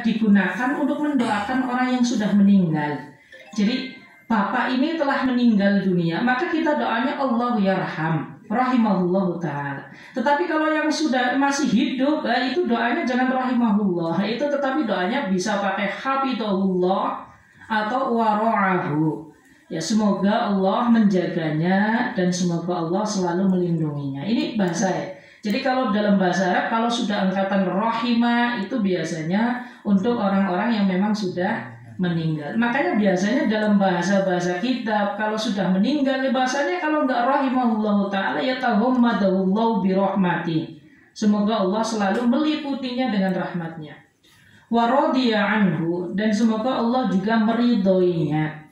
digunakan untuk mendoakan orang yang sudah meninggal. Jadi bapak ini telah meninggal dunia, maka kita doanya Allah yarham, rahimahullah ta'ala. Tetapi kalau yang sudah masih hidup, itu doanya jangan rahimahullah, itu tetapi doanya bisa pakai hafidhahullah atau wara'ahu. Ya, semoga Allah menjaganya dan semoga Allah selalu melindunginya. Ini bahasa ya. Jadi kalau dalam bahasa Arab, kalau sudah angkatan rahimah itu biasanya untuk orang-orang yang memang sudah meninggal. Makanya biasanya dalam bahasa-bahasa kitab, kalau sudah meninggal, bahasanya kalau nggak rahimahullah ta'ala ya tahummadahullahu birahmati. Semoga Allah selalu meliputinya dengan rahmatnya. Wa radiya anhu, dan semoga Allah juga meridhoinya.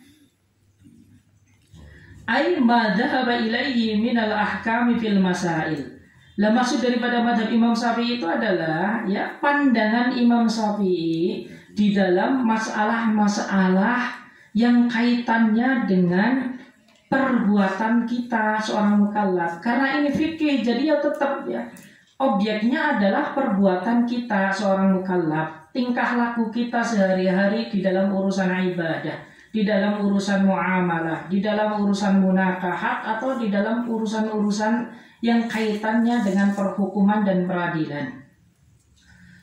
Ai ma dhahaba ilaihi minal ahkami fil masail. Lah maksud daripada madhab Imam Syafi'i itu adalah ya pandangan Imam Syafi'i di dalam masalah-masalah yang kaitannya dengan perbuatan kita seorang mukallaf. Karena ini fikih, jadi ya tetap ya objeknya adalah perbuatan kita seorang mukallaf, tingkah laku kita sehari-hari di dalam urusan ibadah, di dalam urusan muamalah, di dalam urusan munakahat, atau di dalam urusan-urusan yang kaitannya dengan perhukuman dan peradilan.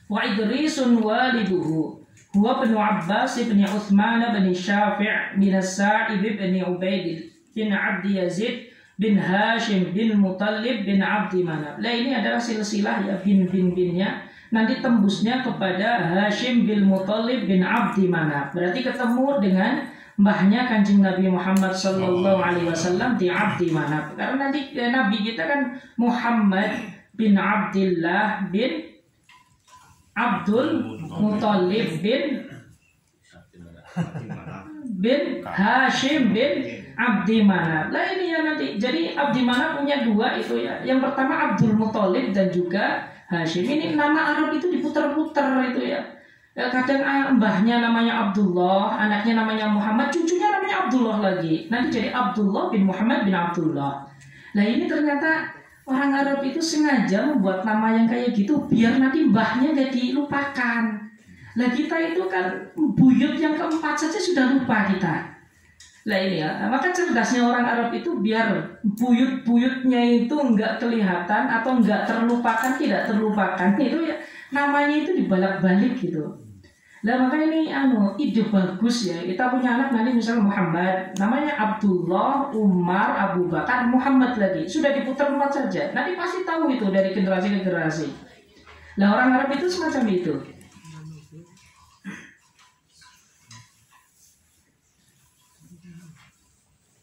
Wa Idrisun waliduhu huwa bin Abbas bin Uthman bin Syafi' bin Sa'ib bin Ubaid bin Abdi Yazid bin Hashim bin Muttalib bin Abdi Manaf. Nah ini adalah silsilah ya bin-binnya. Nanti tembusnya kepada Hashim bin Muttalib bin Abdi Manaf. Berarti ketemu dengan mbahnya Kanjeng Nabi Muhammad sallallahu alaihi wasallam di Abdi Manaf. Karena nanti Nabi kita kan Muhammad bin Abdullah bin Abdul Muttalib bin Hashim bin Abdi Manaf. Nah ini ya nanti. Jadi Abdi Manaf punya dua itu ya. Yang pertama Abdul Muttalib dan juga Hashim. Ini nama Arab itu diputar-putar itu ya. Kadang mbahnya namanya Abdullah, anaknya namanya Muhammad, cucunya namanya Abdullah lagi. Nanti jadi Abdullah bin Muhammad bin Abdullah. Nah ini ternyata orang Arab itu sengaja membuat nama yang kayak gitu biar nanti mbahnya gak dilupakan. Nah kita itu kan buyut yang keempat saja sudah lupa kita. Nah ini ya, maka cerdasnya orang Arab itu biar buyut-buyutnya itu nggak kelihatan atau nggak terlupakan, tidak terlupakan, itu ya namanya itu dibalak-balik gitu. Nah maka ini ide bagus ya. Kita punya anak nanti misalnya Muhammad, namanya Abdullah, Umar, Abu Bakar, Muhammad lagi. Sudah diputar empat saja. Nanti pasti tahu itu dari generasi ke generasi. Nah orang Arab itu semacam itu.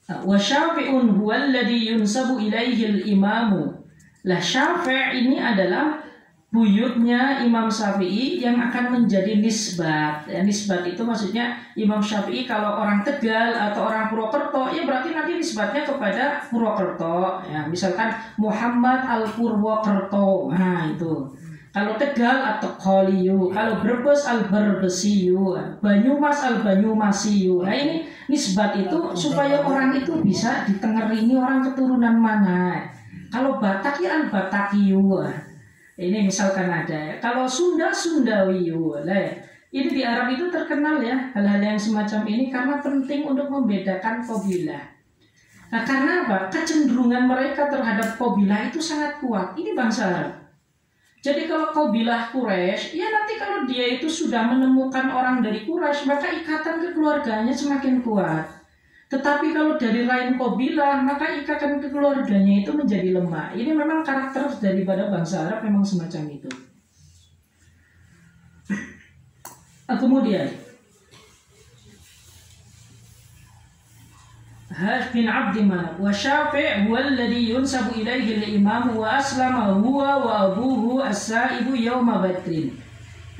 Wa Syafi'un huwallazi yunsabu ilaihi al-imamu. Lah Syafi' ini adalah buyutnya Imam Syafi'i yang akan menjadi nisbat. Ya, nisbat itu maksudnya Imam Syafi'i kalau orang Tegal atau orang Purwokerto, ya berarti nanti nisbatnya kepada Purwokerto. Ya, misalkan Muhammad al-Purwokerto. Nah, itu. Kalau Tegal atau Kholiyu, kalau Brebes al-Berbesiyu, Banyumas al-Banyumasiyu. Nah, ini nisbat itu supaya orang itu bisa ditengerini orang keturunan mana. Kalau Batak ya al-Batakiyu. Ini misalkan ada. Kalau Sunda, Sundawiyu. Nah, ini di Arab itu terkenal ya hal-hal yang semacam ini karena penting untuk membedakan qabilah. Nah, karena apa? Kecenderungan mereka terhadap qabilah itu sangat kuat. Ini bangsa Arab. Jadi kalau qabilah Quraisy, ya nanti kalau dia itu sudah menemukan orang dari Quraisy, maka ikatan kekeluarganya semakin kuat. Tetapi kalau dari lain qabilah, maka ikatan kekeluarganya itu menjadi lemah. Ini memang karakter daripada bangsa Arab memang semacam itu. Kemudian Hash bin Abdi Manaf wa Syafi' huwa alladhi yunsabu ilaihi al-imam wa aslama huwa wa abuhu as-sa'ibu yawma badrin.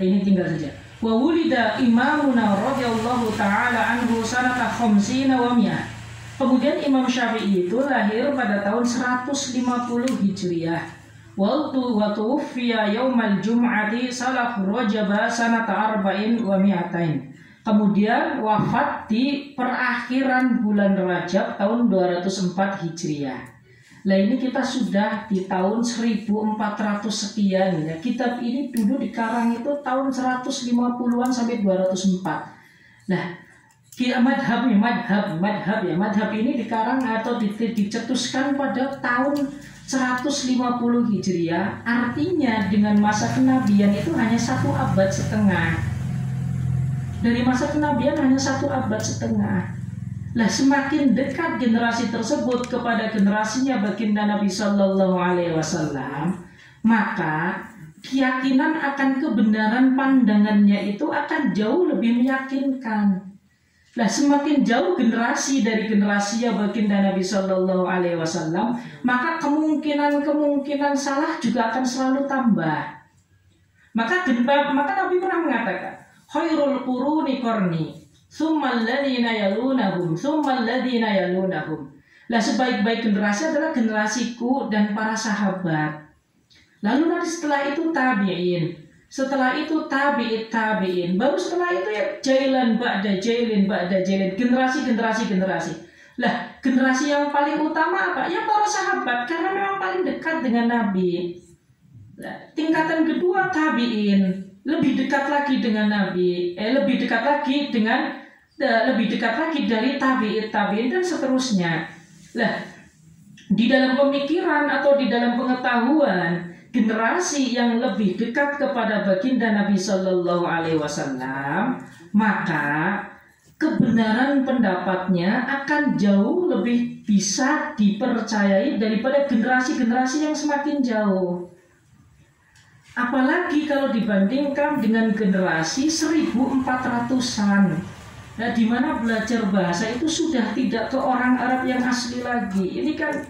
Ini tinggal saja. Wa wulida imamuna radhiyallahu ta'ala anhu sanata khamsina wa mi'ah. Kemudian Imam Syafi'i itu lahir pada tahun 150 Hijriah. Wa tuwfiya yaumal jum'ati salah rajaba sanata arba'in wa mi'atain. Kemudian wafat di perakhiran bulan Rajab tahun 204 Hijriah. Lah ini kita sudah di tahun 1400 sekian ya. Kitab ini dulu dikarang itu tahun 150-an sampai 204. Nah, madhab ini dikarang atau dicetuskan pada tahun 150 Hijriah. Artinya dengan masa kenabian itu hanya 1 abad setengah. Dari masa kenabian hanya 1 abad setengah. Lah semakin dekat generasi tersebut kepada generasinya baginda Nabi Sallallahu Alaihi Wasallam, maka keyakinan akan kebenaran pandangannya itu akan jauh lebih meyakinkan. Lah semakin jauh generasi dari generasinya baginda Nabi Sallallahu Alaihi Wasallam, maka kemungkinan salah juga akan selalu tambah. Maka Nabi pernah mengatakan, khairul quruni qarni, tsummal ladzina yalunahum, tsummal ladzina yalunahum. Lah sebaik-baik generasi adalah generasiku dan para sahabat. Lalu nanti setelah itu tabi'in, setelah itu tabi'in, baru setelah itu ya jailan ba'da jailin, generasi. Lah generasi yang paling utama apa? Ya para sahabat, karena memang paling dekat dengan Nabi. Lah, tingkatan kedua tabi'in, lebih dekat lagi dengan Nabi, lebih dekat lagi dari tabi'in dan seterusnya. Lah, di dalam pemikiran atau di dalam pengetahuan, generasi yang lebih dekat kepada baginda Nabi Sallallahu Alaihi Wasallam, maka kebenaran pendapatnya akan jauh lebih bisa dipercayai daripada generasi-generasi yang semakin jauh. Apalagi kalau dibandingkan dengan generasi 1400-an. Nah, di mana belajar bahasa itu sudah tidak ke orang Arab yang asli lagi. Ini kan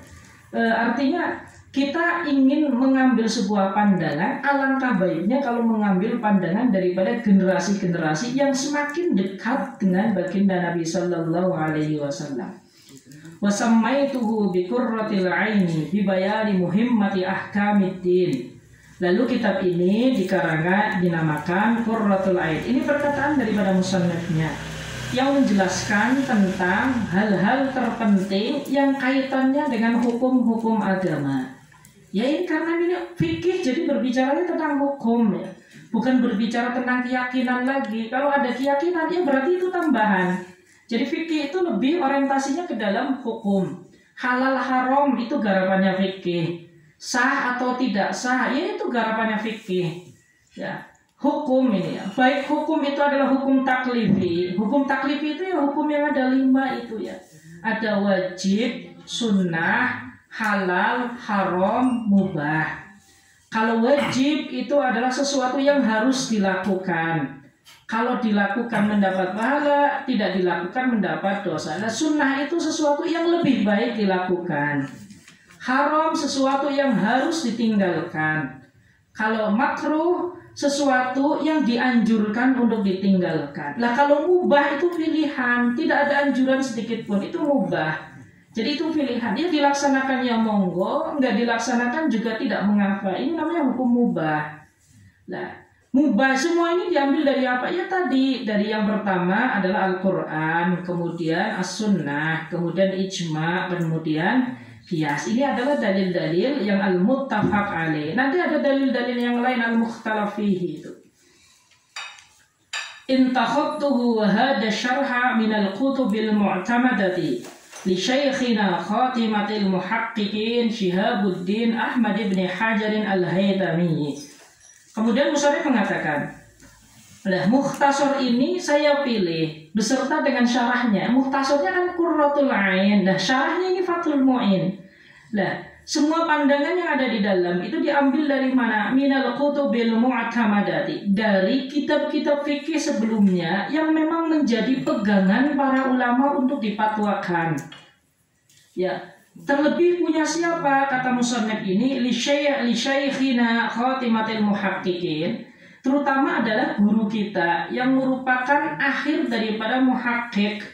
artinya kita ingin mengambil sebuah pandangan, alangkah baiknya kalau mengambil pandangan daripada generasi-generasi yang semakin dekat dengan baginda Nabi Sallallahu Alaihi Wasallam. Wasammaituhu biqurratil aini bibayani muhimmati ahkamiddin. Lalu kitab ini dinamakan Qurratul Ain. Ini perkataan daripada musannifnya yang menjelaskan tentang hal-hal terpenting yang kaitannya dengan hukum-hukum agama. Ya ini karena ini fikih, jadi berbicara tentang hukum ya, bukan berbicara tentang keyakinan lagi. Kalau ada keyakinan ya berarti itu tambahan. Jadi fikih itu lebih orientasinya ke dalam hukum. Halal haram itu garapannya fikih. Sah atau tidak sah, ya itu garapannya fikih. Ya, hukum ini ya. Baik hukum itu adalah hukum taklifi. Hukum taklifi itu ya hukum yang ada 5 itu ya. Ada wajib, sunnah, halal, haram, mubah. Kalau wajib itu adalah sesuatu yang harus dilakukan. Kalau dilakukan mendapat pahala, tidak dilakukan mendapat dosa. Nah, sunnah itu sesuatu yang lebih baik dilakukan. Haram sesuatu yang harus ditinggalkan. Kalau makruh sesuatu yang dianjurkan untuk ditinggalkan. Lah kalau mubah itu pilihan, tidak ada anjuran sedikit pun, itu mubah. Jadi itu pilihan. Ya dilaksanakan ya monggo, enggak dilaksanakan juga tidak mengapa. Ini namanya hukum mubah. Nah, mubah semua ini diambil dari apa? Ya tadi, dari yang pertama adalah Al-Qur'an, kemudian As-Sunnah, kemudian Ijma', kemudian Qiyas. Ini adalah dalil-dalil yang al-muttafaq alaih. Nanti ada dalil-dalil yang lain al-mukhtalaf fihi itu. Intakhadtuhu wa hada syarha min al-kutubil mu'tamadati li syaikhina khatimatil muhaqqiqin Shihabuddin Ahmad ibn Hajar al-Haytami. Kemudian musannif mengatakan, nah, mukhtasar ini saya pilih beserta dengan syarahnya. Mukhtasarnya kan Qurratul Ain, nah syarahnya ini Fathul Mu'in. Nah, semua pandangan yang ada di dalam itu diambil dari mana? Minal kutubil mu'tamadati, dari kitab-kitab fikih sebelumnya yang memang menjadi pegangan para ulama untuk dipatwakan. Ya, terlebih punya siapa kata musannif ini? Li syaikhina khatimatil muhaqqiqin. Terutama adalah guru kita yang merupakan akhir daripada muhakkik.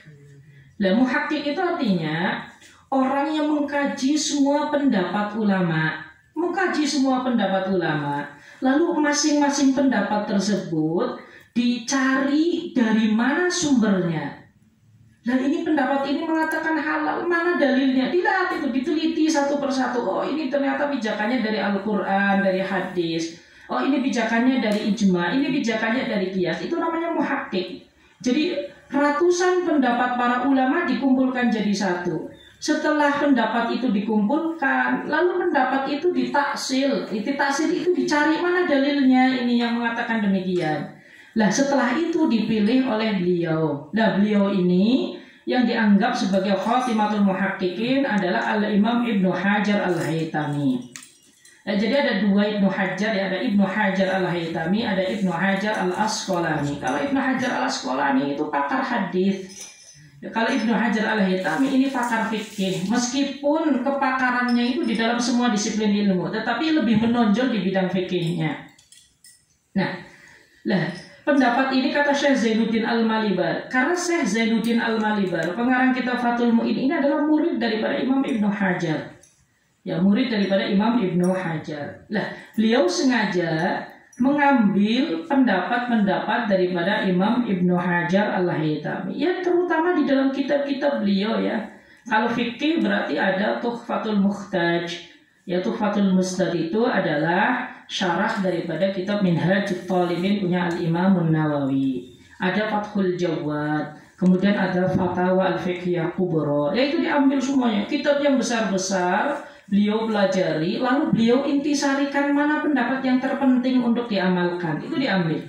Nah, muhakkik itu artinya orang yang mengkaji semua pendapat ulama. Lalu masing-masing pendapat tersebut dicari dari mana sumbernya. Nah ini pendapat ini mengatakan halal, mana dalilnya? Dilihat itu, diteliti satu persatu. Oh ini ternyata pijakannya dari Al-Quran, dari hadis. Oh ini pijakannya dari ijma, ini pijakannya dari qiyas. Itu namanya muhakkik. Jadi ratusan pendapat para ulama dikumpulkan jadi satu. Setelah pendapat itu dikumpulkan, lalu pendapat itu ditaksil. Taksil itu dicari mana dalilnya ini yang mengatakan demikian. Nah setelah itu dipilih oleh beliau. Nah beliau ini yang dianggap sebagai khatimatul muhaqqiqin adalah Al-Imam Ibnu Hajar Al-Haytami. Nah, jadi ada dua Ibnu Hajar, ya, ada Ibnu Hajar Al-Haytami, ada Ibnu Hajar Al-Asqalani. Kalau Ibnu Hajar Al-Asqalani itu pakar hadis. Ya, kalau Ibnu Hajar Al-Haytami ini pakar fikih. Meskipun kepakarannya itu di dalam semua disiplin ilmu, tetapi lebih menonjol di bidang fikihnya. Nah, pendapat ini kata Syekh Zainuddin Al-Malibar. Karena Syekh Zainuddin Al-Malibar, pengarang kitab Fathul Mu'in ini adalah murid daripada Imam Ibnu Hajar. Ya, murid daripada Imam Ibnu Hajar. Lah, beliau sengaja mengambil pendapat-pendapat daripada Imam Ibnu Hajar Al-Haytami. Ya, terutama di dalam kitab-kitab beliau ya. Kalau fikih berarti ada Tuhfatul Muhtaj. Ya, Tuhfatul Mustad itu adalah syarah daripada kitab Minhajut Thalibin punya Al-Imam An-Nawawi. Ada Fathul Jawad, kemudian ada Fatawa Al-Fiqhiyah Kubra. Ya itu diambil semuanya. Kitab yang besar-besar beliau pelajari, lalu beliau intisarikan mana pendapat yang terpenting untuk diamalkan. Itu diambil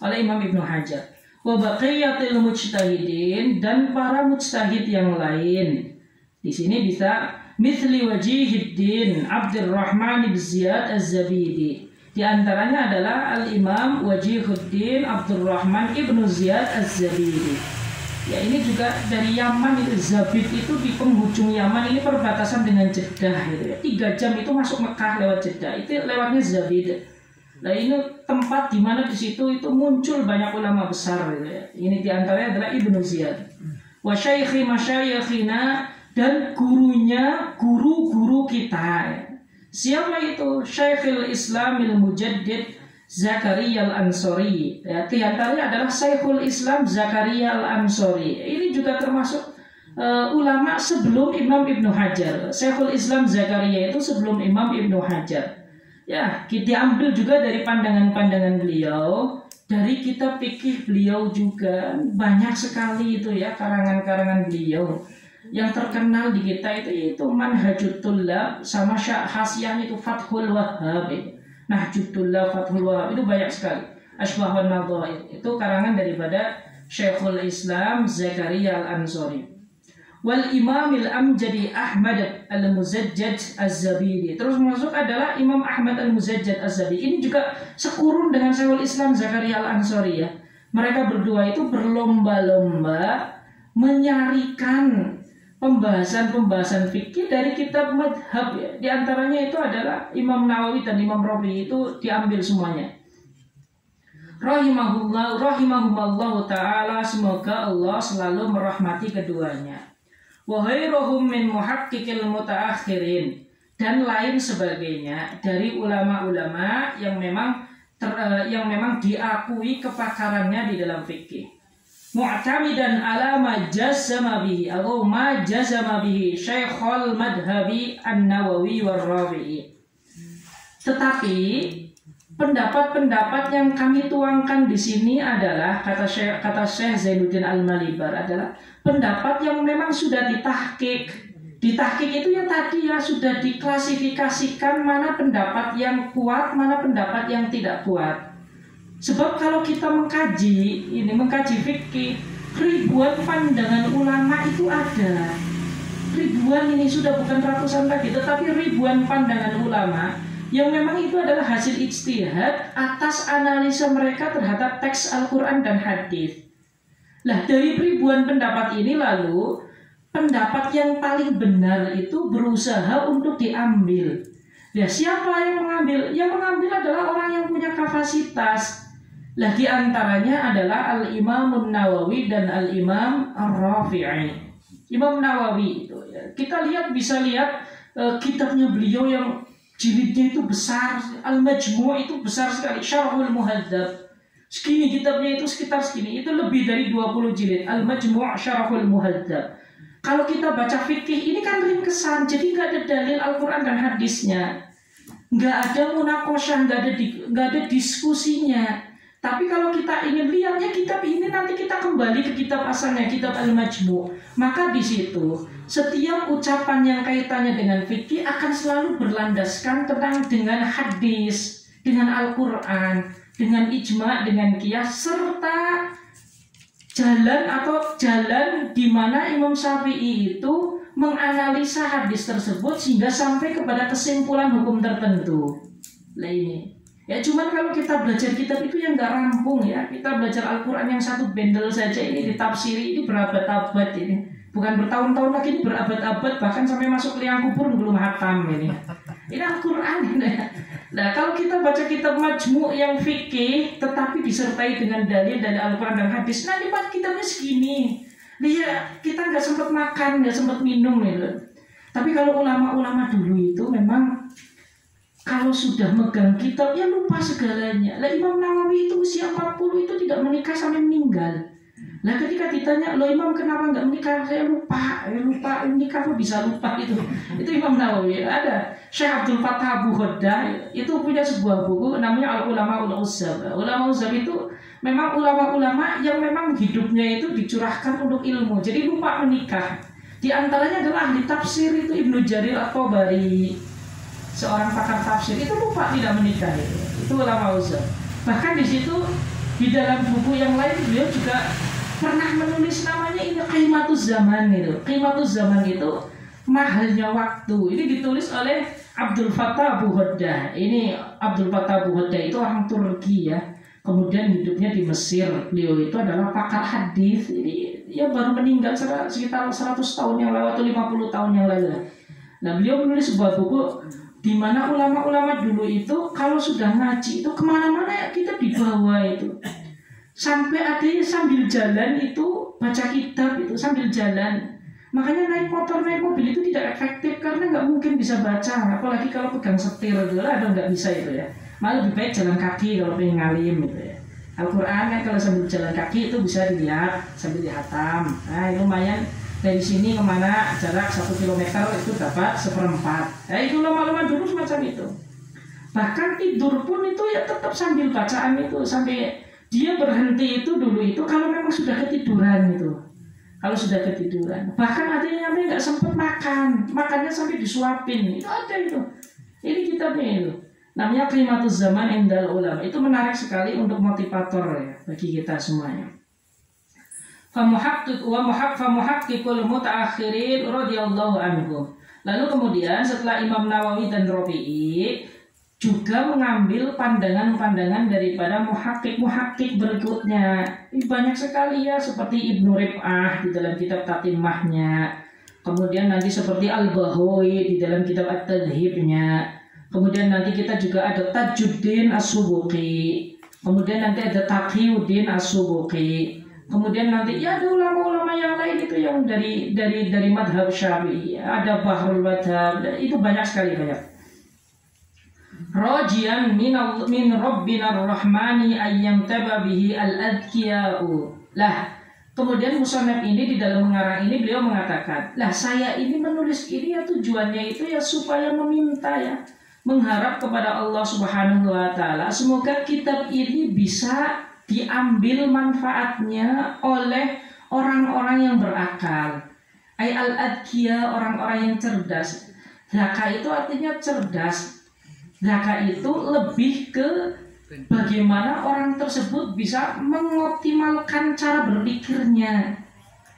oleh Imam Ibnu Hajar. Wa baqiyatil mujtahidin, dan para mujtahid yang lain. Di sini bisa Mithli Wajihuddin Abdurrahman bin Ziyad Az-Zabidi. Di antaranya adalah Al-Imam Wajihuddin Abdurrahman ibnu Ziyad Az-Zabidi. Ya ini juga dari Yaman, itu Zabid itu di penghujung Yaman, ini perbatasan dengan Jeddah gitu ya. 3 jam itu masuk Mekah lewat Jeddah, itu lewatnya Zabid. Nah ini tempat di mana di situ itu muncul banyak ulama besar gitu ya. Ini di antaranya adalah Ibnu Ziyad. Wa syaikhi masyayikhina, dan gurunya guru-guru kita. Siapa itu? Syekhul Islamil Mujaddid Zakaria Al-Ansori. Ya, di antaranya adalah Syekhul Islam Zakaria Al-Ansori. Ini juga termasuk ulama sebelum Imam Ibnu Hajar. Syekhul Islam Zakaria itu sebelum Imam Ibnu Hajar. Ya, kita ambil juga dari pandangan-pandangan beliau, dari kitab fikih beliau juga banyak sekali itu ya karangan-karangan beliau. Yang terkenal di kita itu Manhajut Tullab sama hasiyahnya itu Fathul Wahhab. Nahjut Tullab, Fathul Wahhab itu banyak sekali. Asbahun Nadhair itu karangan daripada Syekhul Islam Zakaria Al-Ansori. Wal Imamil Amjadi Ahmad Al-Muzajjad Az-Zabidi. Terus masuk adalah Imam Ahmad Al-Muzajjad Az-Zabidi. Ini juga sekurun dengan Syekhul Islam Zakaria Al-Ansori ya. Mereka berdua itu berlomba-lomba menyarikan pembahasan-pembahasan fikih dari kitab madhab ya. Di antaranya itu adalah Imam Nawawi dan Imam Rabi, itu diambil semuanya. Rahimahumallahu ta'ala, semoga Allah selalu merahmati keduanya. Wa ghairuhum min muhaqqiqil mutaakhirin, dan lain sebagainya dari ulama-ulama yang memang diakui kepakarannya di dalam fikih. Mu'tamidan ala ma jazama bihi atau ma jazama bihi Syekhul Madhabi An-Nawawi war-Rafi'i. Tetapi pendapat-pendapat yang kami tuangkan di sini adalah kata Syekh Zainuddin Al-Malibar adalah pendapat yang memang sudah ditahqiq. Ditahqiq itu yang tadi ya sudah diklasifikasikan mana pendapat yang kuat, mana pendapat yang tidak kuat. Sebab kalau kita mengkaji fikih, ribuan pandangan ulama itu ada. Ribuan ini sudah bukan ratusan lagi, tetapi ribuan pandangan ulama yang memang itu adalah hasil ijtihad atas analisa mereka terhadap teks Al-Quran dan hadis. Nah, dari ribuan pendapat ini lalu pendapat yang paling benar itu berusaha untuk diambil. Ya, siapa yang mengambil? Yang mengambil adalah orang yang punya kapasitas. Lah di antaranya adalah Al-Imam Nawawi dan Al-Imam Ar-Rafi'i. Imam Nawawi itu ya, kita bisa lihat kitabnya beliau yang jilidnya itu besar. Al-Majmu' itu besar sekali. Syarhul Muhadzab. Segini kitabnya itu sekitar segini. Itu lebih dari 20 jilid. Al-Majmu' Syarahul Muhadzab. Kalau kita baca fikih ini kan ringkesan, jadi nggak ada dalil Al-Quran dan hadisnya, nggak ada munakosyah, nggak ada diskusinya. Tapi kalau kita ingin lihatnya kitab ini, nanti kita kembali ke kitab asalnya, kitab Al-Majmu'. Maka di situ setiap ucapan yang kaitannya dengan fikih akan selalu berlandaskan dengan hadis, dengan Al-Quran, dengan ijma', dengan qiyas, serta jalan di mana Imam Syafi'i itu menganalisa hadis tersebut sehingga sampai kepada kesimpulan hukum tertentu. Nah ini, ya cuman kalau kita belajar kitab itu yang nggak rampung ya. Kita belajar Al-Quran yang satu bendel saja ini ditafsiri ini berabad-abad ini. Bukan bertahun-tahun lagi, ini berabad-abad, bahkan sampai masuk liang kubur belum hatam ini. Ini Al-Quran ini. Nah kalau kita baca kitab Majmu' yang fikih tetapi disertai dengan dalil dari Al-Quran dan hadis, nah lipat kitabnya segini. Dia kita nggak sempat makan, nggak sempat minum gitu. Tapi kalau ulama-ulama dulu itu memang kalau sudah megang kitab ya lupa segalanya. Lah Imam Nawawi itu usia 40 itu tidak menikah sampai meninggal. Nah ketika ditanya, lo Imam kenapa nggak menikah? Saya lupa menikah kok bisa lupa itu. Itu Imam Nawawi. Ada Syekh Abdul Fattah Abu Ghaddah itu punya sebuah buku namanya Al-Ulama Ul-Uzzab. Ulama Uzzab itu memang ulama-ulama yang memang hidupnya itu dicurahkan untuk ilmu. Jadi lupa menikah. Di antaranya adalah ahli tafsir itu Ibnu Jarir At-Tabari, seorang pakar tafsir itu lupa tidak menikah itu ulama Uzzab. Bahkan di situ di dalam buku yang lain beliau juga pernah menulis namanya ini Qimatuz Zaman itu. Qimatuz Zaman itu mahalnya waktu. Ini ditulis oleh Abdul Fattah Abu Ghaddah. Ini Abdul Fattah Abu Ghaddah itu orang Turki ya. Kemudian hidupnya di Mesir. Beliau itu adalah pakar hadis. Ini ya baru meninggal sekitar 100 tahun yang lalu atau 50 tahun yang lalu. Nah, beliau menulis sebuah buku di mana ulama-ulama dulu itu kalau sudah ngaji itu kemana-mana kita dibawa itu. Sampai ada yang sambil jalan itu baca kitab itu sambil jalan. Makanya naik motor, naik mobil itu tidak efektif karena nggak mungkin bisa baca. Apalagi kalau pegang setir gitu lah, ada nggak bisa itu ya. Malah lebih baik jalan kaki kalau pengen ngalim gitu ya. Al-Quran kan kalau sambil jalan kaki itu bisa dilihat sambil dihatam. Nah itu lumayan dari sini kemana jarak 1 kilometer itu dapat 1/4. Nah itu lama-lama dulu semacam itu. Bahkan tidur pun itu ya tetap sambil bacaan itu sampai dia berhenti itu dulu itu kalau memang sudah ketiduran itu. Kalau sudah ketiduran. Bahkan ada yang sampai nggak sempat makan. Makannya sampai disuapin. Itu ada itu. Ini kitabnya itu. Namanya Qimatuz Zaman Indal Ulama. Itu menarik sekali untuk motivator ya bagi kita semuanya. Famuhaqqiqul mutaakhirin radhiyallahu anhum. Lalu kemudian setelah Imam Nawawi dan Rafi'i juga mengambil pandangan-pandangan daripada muhakkik berikutnya. Ini banyak sekali ya, seperti Ibnu Rib'ah di dalam kitab Tatimahnya. Kemudian nanti seperti Al-Bahawi di dalam kitab At-Tadhibnya. Kemudian nanti kita juga ada Tajuddin As-Subuqi. Kemudian nanti ada Taqiyuddin As-Subuqi. Kemudian nanti ya ada ulama-ulama yang lain itu yang dari madhab Syafi'i. Ada Bahrul Madhab. Itu banyak sekali banyak. Rajian min Rabbina Ar-Rahmani ayyam tababihi al-adkiya'u. Lah, kemudian musannaf ini di dalam mengarang ini beliau mengatakan, lah saya ini menulis ini ya tujuannya itu ya supaya meminta ya, mengharap kepada Allah Subhanahu wa taala semoga kitab ini bisa diambil manfaatnya oleh orang-orang yang berakal. Ay al-adkiya, orang-orang yang cerdas. Zaka itu artinya cerdas. Zaka itu lebih ke bagaimana orang tersebut bisa mengoptimalkan cara berpikirnya.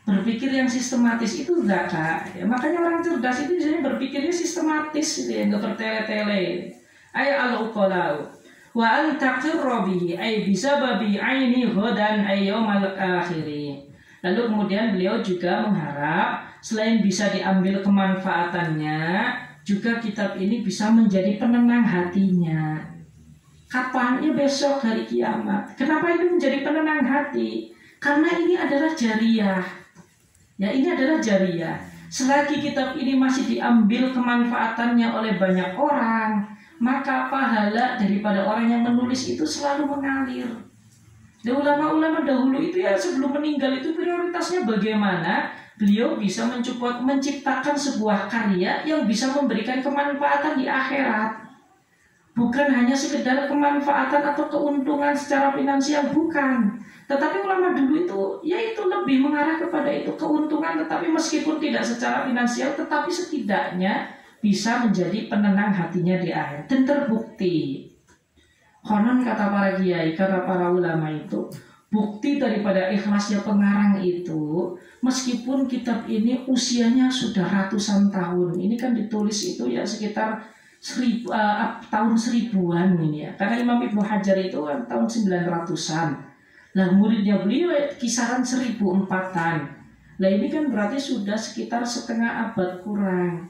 Berpikir yang sistematis itu zaka. Ya, makanya orang cerdas itu biasanya berpikirnya sistematis, ya, nggak bertele-tele. Ay al-uqalau wa antaqirra bihi ay bisababi aini ghadan ay yaumal akhiri. Lalu kemudian beliau juga mengharap selain bisa diambil kemanfaatannya, juga kitab ini bisa menjadi penenang hatinya. Kapan? Ya besok hari kiamat. Kenapa ini menjadi penenang hati? Karena ini adalah jariyah. Ya ini adalah jariyah. Selagi kitab ini masih diambil kemanfaatannya oleh banyak orang, maka pahala daripada orang yang menulis itu selalu mengalir. Dan ulama-ulama dahulu itu ya sebelum meninggal itu prioritasnya bagaimana beliau bisa menciptakan sebuah karya yang bisa memberikan kemanfaatan di akhirat. Bukan hanya sekedar kemanfaatan atau keuntungan secara finansial, bukan. Tetapi ulama dulu itu yaitu lebih mengarah kepada itu, keuntungan, tetapi meskipun tidak secara finansial, tetapi setidaknya bisa menjadi penenang hatinya di akhir. Dan terbukti, konon kata para kiai, kata para ulama itu, bukti daripada ikhlasnya pengarang itu, meskipun kitab ini usianya sudah ratusan tahun, ini kan ditulis itu ya sekitar tahun 1000-an ini ya. Karena Imam Ibnu Hajar itu tahun 900-an. Nah muridnya beliau kisaran 1004-an. Nah ini kan berarti sudah sekitar setengah abad kurang,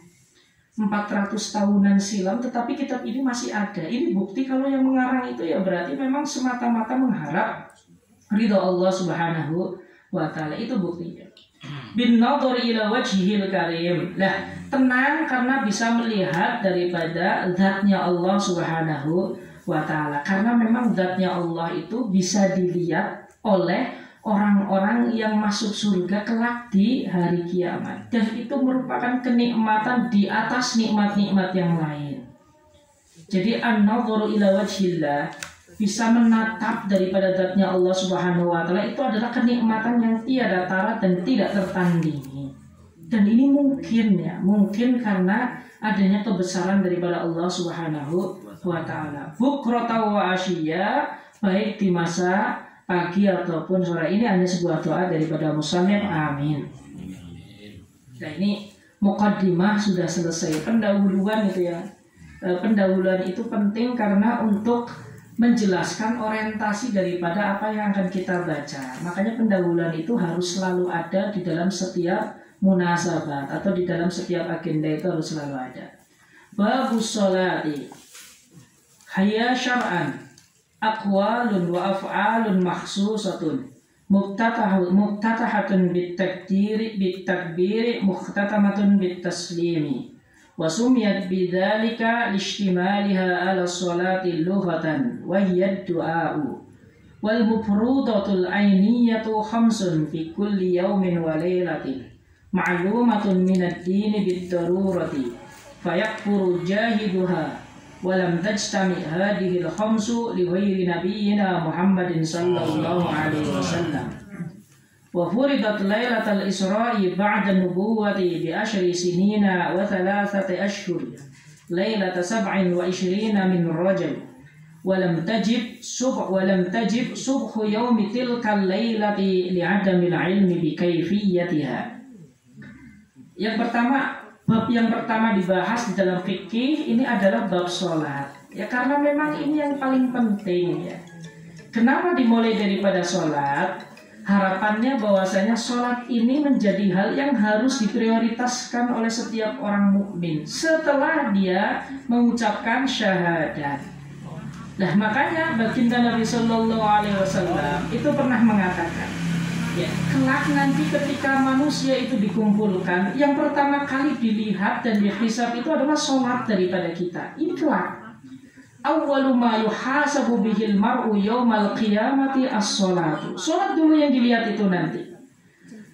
400 tahunan silam, tetapi kitab ini masih ada. Ini bukti kalau yang mengarang itu ya berarti memang semata-mata mengharap ridho Allah Subhanahu wa ta'ala. Itu buktinya. Bin nadhar ila wajhil karim. Nah, tenang karena bisa melihat daripada zatnya Allah Subhanahu wa ta'ala. Karena memang zatnya Allah itu bisa dilihat oleh orang-orang yang masuk surga kelak di hari kiamat. Dan itu merupakan kenikmatan di atas nikmat-nikmat yang lain. Jadi an-nadharu ila wajhillah, bisa menatap daripada zatnya Allah Subhanahu wa ta'ala, itu adalah kenikmatan yang tiada tara dan tidak tertandingi. Dan ini mungkin karena adanya kebesaran daripada Allah Subhanahu wa ta'ala. Bukrata wa asyiya, baik di masa pagi ataupun sore. Ini hanya sebuah doa daripada musannif. Amin. Nah ini muqaddimah sudah selesai. Pendahuluan itu ya. Pendahuluan itu penting karena untuk menjelaskan orientasi daripada apa yang akan kita baca. Makanya pendahuluan itu harus selalu ada di dalam setiap munasabat atau di dalam setiap agenda, itu harus selalu ada. Babus sholati hayya syar'an aqwalun wa af'alun makhsusatun muftatahatun bitakbiri muhtatamatun bitaslimi wa sumiyat bidzalika lishtimaliha ala sholati lughatan wa hiya du'a'u wal mufrudatul ainiyatu khamsun fi kulli yawmin wa laylatin ma'lumatun minad dini bid-darurati fayakfuru jahiduha wa lam tajtami hadhihi al-khamsu li ghairi nabiyyina Muhammadin sallallahu alaihi wasallam. Wa furidat lailatul isra'i ba'da nubuwwati bi ashri sinina wa thalathati ashhur lailata 27 min rajab wa lam tajib subhu yawmi tilka al-lailati li'adami al-ilmi bi kayfiyatiha. Bab yang pertama dibahas di dalam fikih ini adalah bab sholat. Ya karena memang ini yang paling penting ya. Kenapa dimulai daripada sholat? Harapannya bahwasanya sholat ini menjadi hal yang harus diprioritaskan oleh setiap orang mukmin setelah dia mengucapkan syahadat. Nah makanya baginda Nabi Sallallahu Alaihi Wasallam itu pernah mengatakan, ya, kelak nanti ketika manusia itu dikumpulkan, yang pertama kali dilihat dan dihisab itu adalah sholat daripada kita. Ini kelak. Awwalu ma yuhasabu bihil mar'u yaumal qiyamati as-sholatu. Sholat dulu yang dilihat itu nanti.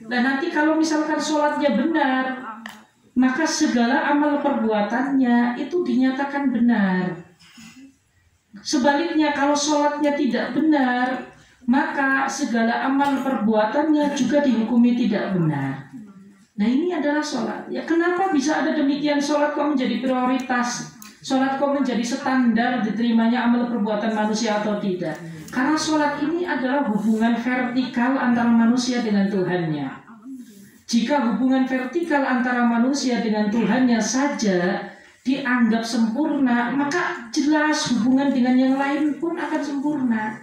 Dan nanti kalau misalkan sholatnya benar, maka segala amal perbuatannya itu dinyatakan benar. Sebaliknya kalau sholatnya tidak benar, maka segala amal perbuatannya juga dihukumi tidak benar. Nah ini adalah sholat. Ya kenapa bisa ada demikian? Sholat kok menjadi prioritas? Sholat kok menjadi standar diterimanya amal perbuatan manusia atau tidak? Karena sholat ini adalah hubungan vertikal antara manusia dengan Tuhannya. Jika hubungan vertikal antara manusia dengan Tuhannya saja dianggap sempurna, maka jelas hubungan dengan yang lain pun akan sempurna.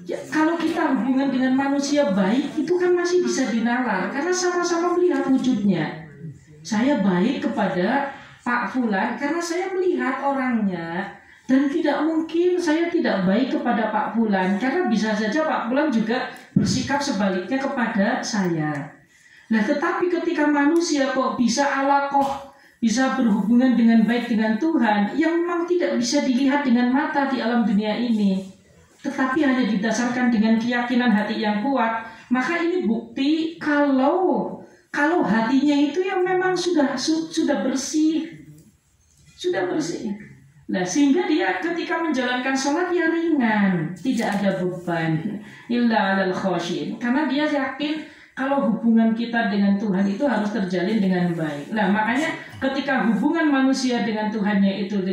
Ya, kalau kita hubungan dengan manusia baik, itu kan masih bisa dinalar karena sama-sama melihat wujudnya. Saya baik kepada Pak Fulan karena saya melihat orangnya, dan tidak mungkin saya tidak baik kepada Pak Fulan karena bisa saja Pak Fulan juga bersikap sebaliknya kepada saya. Nah, tetapi ketika manusia kok bisa alaqah, bisa berhubungan dengan baik dengan Tuhan yang memang tidak bisa dilihat dengan mata di alam dunia ini. tetapi hanya didasarkan dengan keyakinan hati yang kuat, maka ini bukti kalau hatinya itu yang memang sudah bersih, sudah bersih. Nah, sehingga dia ketika menjalankan sholat ya ringan, tidak ada beban, illa 'alal khasyin, karena dia yakin kalau hubungan kita dengan Tuhan itu harus terjalin dengan baik. Nah, makanya ketika hubungan manusia dengan Tuhannya itu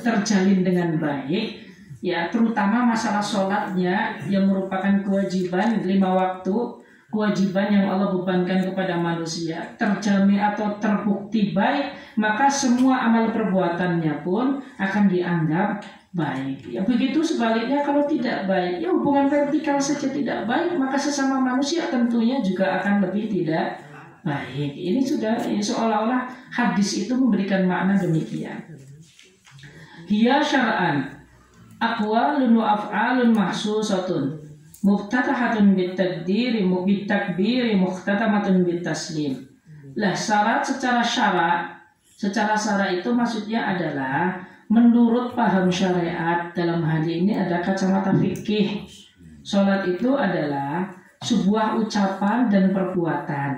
terjalin dengan baik, ya terutama masalah sholatnya yang merupakan kewajiban 5 waktu, kewajiban yang Allah bebankan kepada manusia, terjamin atau terbukti baik, maka semua amal perbuatannya pun akan dianggap baik. Ya begitu sebaliknya kalau tidak baik, ya hubungan vertikal saja tidak baik, maka sesama manusia tentunya juga akan lebih tidak baik. Ini sudah seolah-olah hadis itu memberikan makna demikian. Hiya syar'an aqwalun wa af'alun mahsusatun muftatahatun bitakbiri muftatamatun bitaslim. Lah syarat secara syara itu maksudnya adalah menurut paham syariat. Dalam hal ini ada kacamata fikih. Sholat itu adalah sebuah ucapan dan perbuatan.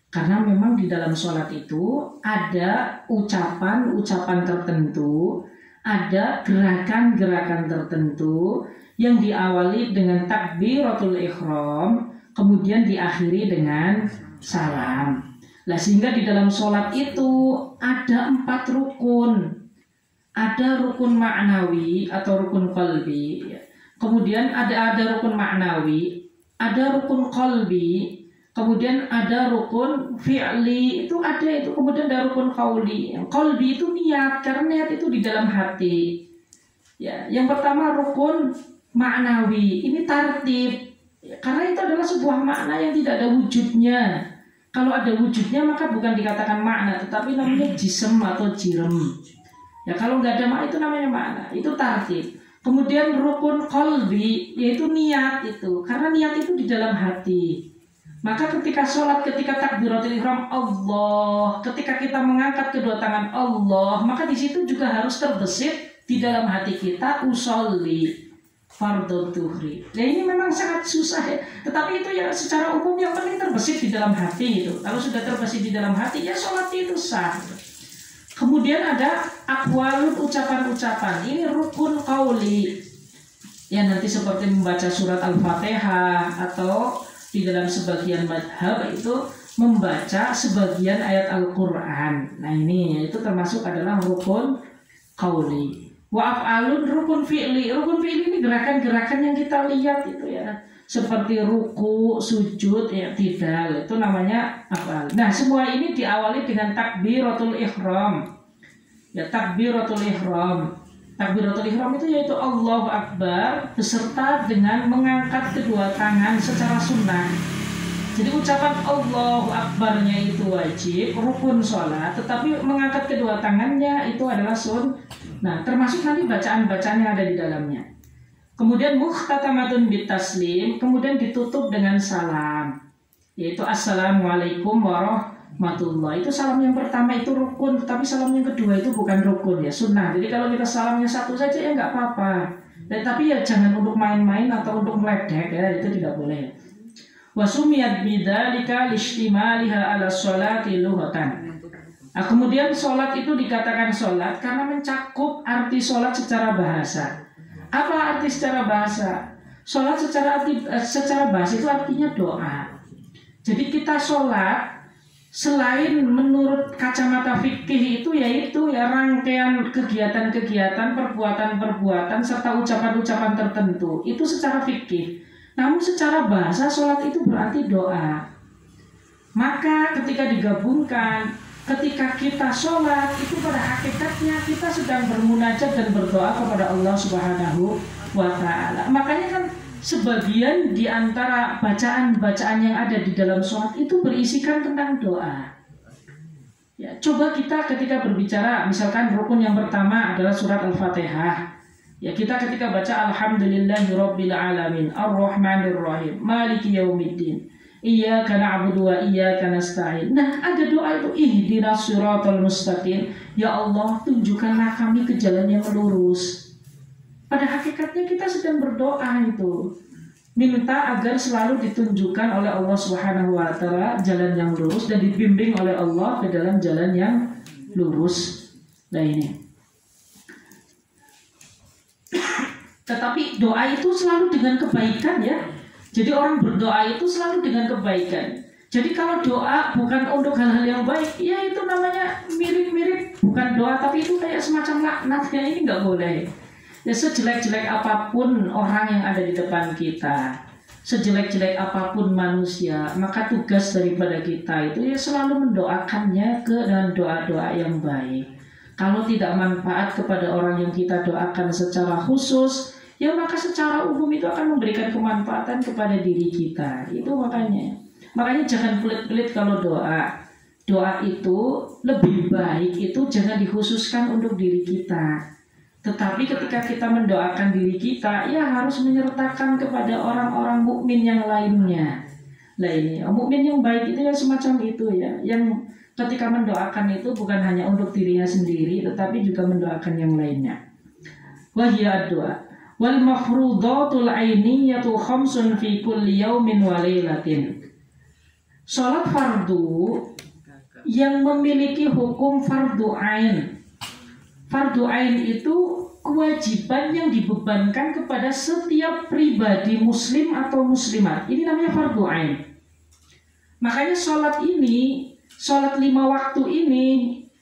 Karena memang di dalam sholat itu ada ucapan-ucapan tertentu, ada gerakan-gerakan tertentu yang diawali dengan takbiratul ihram, kemudian diakhiri dengan salam. Nah, sehingga di dalam sholat itu ada 4 rukun. Ada rukun maknawi atau rukun qalbi, kemudian ada rukun maknawi, ada rukun qalbi, kemudian ada rukun fi'li, itu kemudian ada rukun qauli. Qalbi itu niat, karena niat itu di dalam hati. Ya, yang pertama rukun maknawi, ini tartib, karena itu adalah sebuah makna yang tidak ada wujudnya. Kalau ada wujudnya maka bukan dikatakan makna, tetapi namanya jism atau jirem. Ya kalau nggak ada makna itu namanya makna, itu tartib. Kemudian rukun qalbi, yaitu niat itu, karena niat itu di dalam hati. Maka ketika sholat, ketika takbiratul ihram Allah, ketika kita mengangkat kedua tangan Allah, maka di situ juga harus terbesit di dalam hati kita usolli fardhu dhuhri. Ya ini memang sangat susah ya, tetapi itu ya secara umum yang penting terbesit di dalam hati itu. Kalau sudah terbesit di dalam hati, ya sholat itu sah. Kemudian ada aqwalun, ucapan-ucapan. Ini rukun qauli. Ya nanti seperti membaca surat Al-Fatihah, atau di dalam sebagian madhab itu membaca sebagian ayat Al-Quran. Nah ini itu termasuk adalah rukun qauli. Wa af'alun rukun fi'li. Rukun fi'li ini gerakan-gerakan yang kita lihat itu ya. Seperti ruku, sujud, i'tidal, itu namanya af'al. Nah, semua ini diawali dengan takbiratul ihram. Ya, takbiratul ihram. Takbiratul ihram itu yaitu Allahu Akbar beserta dengan mengangkat kedua tangan secara sunnah. Jadi ucapan Allahu Akbarnya itu wajib, rukun sholat, tetapi mengangkat kedua tangannya itu adalah sunnah. Nah, termasuk nanti bacaan-bacaan yang ada di dalamnya. Kemudian muhtatamatun bitaslim, kemudian ditutup dengan salam, yaitu assalamualaikum warahmatullahi. Itu salam yang pertama itu rukun, tetapi salam yang kedua itu bukan rukun ya, sunnah. Jadi kalau kita salamnya satu saja ya nggak apa-apa. Tapi ya jangan untuk main-main atau untuk meledek ya, itu tidak boleh. Wasumiyat bidzalika listimaliha ala sholati lughatan. Nah, kemudian sholat itu dikatakan sholat karena mencakup arti sholat secara bahasa. Apa arti secara bahasa? Sholat secara bahasa itu artinya doa. Jadi kita sholat selain menurut kacamata fikih itu yaitu ya rangkaian kegiatan-kegiatan, perbuatan-perbuatan serta ucapan-ucapan tertentu. Itu secara fikih. Namun secara bahasa sholat itu berarti doa. Maka ketika digabungkan, ketika kita sholat itu pada hakikatnya kita sedang bermunajat dan berdoa kepada Allah Subhanahu wa Ta'ala. Makanya kan sebagian di antara bacaan-bacaan yang ada di dalam sholat itu berisikan tentang doa. Ya, coba kita ketika berbicara, misalkan rukun yang pertama adalah surat Al-Fatihah. Ya, kita ketika baca Alhamdulillahirabbil alamin, Ar-Rahmanir-Rahim, Maliki yaumiddin, Iyyaka na'budu wa iyyaka nasta'in. Nah, ada doa itu, ihdinas siratal mustaqim. Ya Allah, tunjukkanlah kami ke jalan yang lurus. Pada hakikatnya kita sedang berdoa itu, minta agar selalu ditunjukkan oleh Allah Subhanahu wa taala jalan yang lurus dan dibimbing oleh Allah ke dalam jalan yang lurus. Nah ini. Tetapi doa itu selalu dengan kebaikan ya. Jadi orang berdoa itu selalu dengan kebaikan. Jadi kalau doa bukan untuk hal-hal yang baik, ya itu namanya mirip-mirip bukan doa, tapi itu kayak semacam laknat. Ya ini nggak boleh. Ya sejelek-jelek apapun orang yang ada di depan kita, sejelek-jelek apapun manusia, maka tugas daripada kita itu ya selalu mendoakannya ke dalam doa-doa yang baik. Kalau tidak manfaat kepada orang yang kita doakan secara khusus, ya maka secara umum itu akan memberikan kemanfaatan kepada diri kita. Itu makanya jangan pelit-pelit kalau doa. Doa itu lebih baik itu jangan dikhususkan untuk diri kita. Tetapi ketika kita mendoakan diri kita, ya harus menyertakan kepada orang-orang mukmin yang lainnya. Nah ini, mukmin yang baik itu ya semacam itu ya, yang ketika mendoakan itu bukan hanya untuk dirinya sendiri, tetapi juga mendoakan yang lainnya. Wahiyad doa. Wal mafrudatul ainiyatu khamsun fi kulli yaumin wa lailatin. Salat fardu yang memiliki hukum fardu ain. Fardu ain itu kewajiban yang dibebankan kepada setiap pribadi muslim atau muslimat. Ini namanya fardu ain. Makanya sholat ini, sholat 5 waktu ini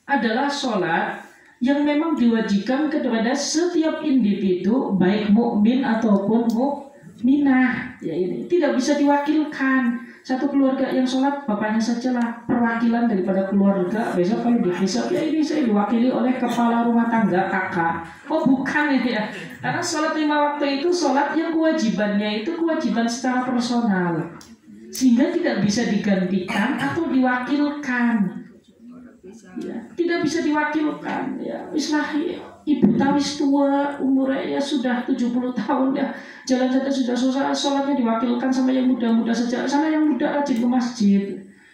adalah sholat yang memang diwajibkan kepada setiap individu, baik mukmin ataupun mukminah. Ya ini tidak bisa diwakilkan. Satu keluarga yang sholat, bapaknya sajalah perwakilan daripada keluarga. Besok kalau dihisab, ya ini saya diwakili oleh kepala rumah tangga kakak. Oh bukan ya. Karena sholat 5 waktu itu sholat yang kewajibannya itu kewajiban secara personal, sehingga tidak bisa digantikan atau diwakilkan. Ya, tidak bisa diwakilkan. Ya, misalnya ibu tawis tua, umurnya ya sudah 70 tahun ya. Jalan saja sudah susah, sholatnya diwakilkan sama yang muda-muda saja. Sana yang muda rajin ke masjid.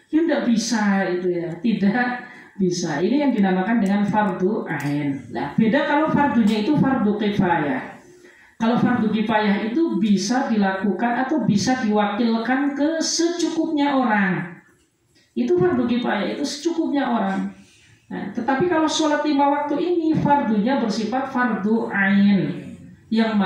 Ya tidak bisa itu ya, tidak bisa. Ini yang dinamakan dengan fardu ain. Nah, beda kalau fardunya itu fardu kifayah. Kalau fardu kifayah itu bisa dilakukan atau bisa diwakilkan ke secukupnya orang. Itu fardu kifayah, itu secukupnya orang. Nah, tetapi kalau sholat 5 waktu ini fardunya bersifat fardu ain yang